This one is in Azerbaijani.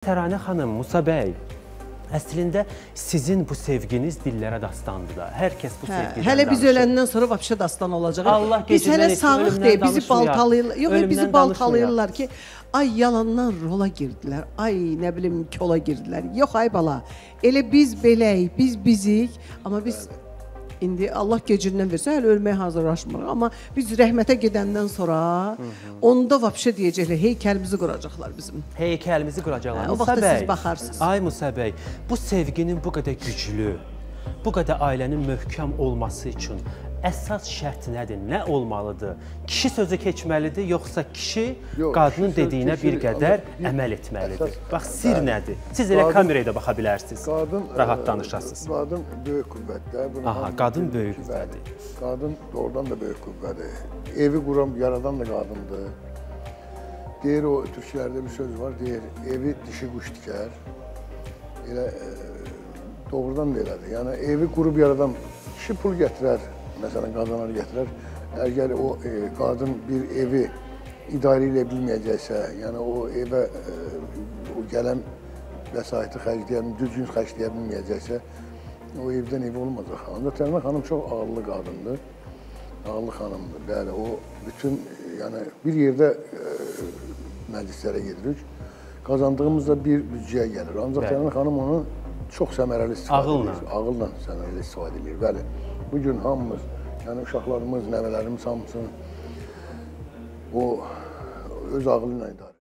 Təranə xanım, Musa bəy, əslində sizin bu sevginiz dillərə dastandır da. Hər kəs bu sevgidən danışır. Hələ biz öləndən sonra vəbşə dastan olacaq. Allah biz hələ sağıq deyil, bizi baltalayırlar. Yox, bizi baltalayırlar ki, ay yalandan rola girdilər, ay nə bilim kola girdilər. Yox ay bala, elə biz beləyik, biz bizik, amma biz... İndi Allah gecindən versə, hələ ölməyə hazırlaşmırıq. Amma biz rəhmətə gedəndən sonra onda vəbşə deyəcəklər, heykəlimizi quracaqlar bizim. Heykəlimizi quracaqlar. O vaxtda siz baxarsınız. Ay Musa bəy, bu sevginin bu qədər güclü, bu qədər ailənin möhkəm olması üçün əsas şərt nədir? Nə olmalıdır? Kişi sözü keçməlidir, yoxsa kişi qadının dediyinə bir qədər əməl etməlidir? Bax, sir nədir? Siz elə kameraya da baxa bilərsiniz, rahat danışasınız. Qadın böyük qüvvətdir. Aha, qadın böyük qüvvədir. Qadın doğrudan da böyük qüvvədir. Evi quran, yaradan da qadındır. Deyir, o türklərdə bir söz var, deyir, evi dişi quş dikər. Elə doğrudan da elədir. Yəni, evi qurub yaradan kişi pul gətirər. Məsələn, qadınları gətirər. Əgər o qadın bir evi idarə ilə bilməyəcəksə, yəni o evə o gələn vəsaiti xərcləyən, düzgün xərcləyə bilməyəcəksə, o evdən ev olmayacaq. Ancaq Təranə xanım çox ağıllı qadındır. Ağıllı xanımdır. Bəli, o bütün, yəni bir yerdə məclislərə gedirik. Qazandığımızda bir büdcəyə gəlir. Ancaq Təranə xanım onu çox səmərəli istifadə edir. Ağılla səmərəli istifadə edir. Bəli. Bugün hamımız, yəni uşaqlarımız, nəvələrimiz hamısını o öz ağlı ilə idarə edir.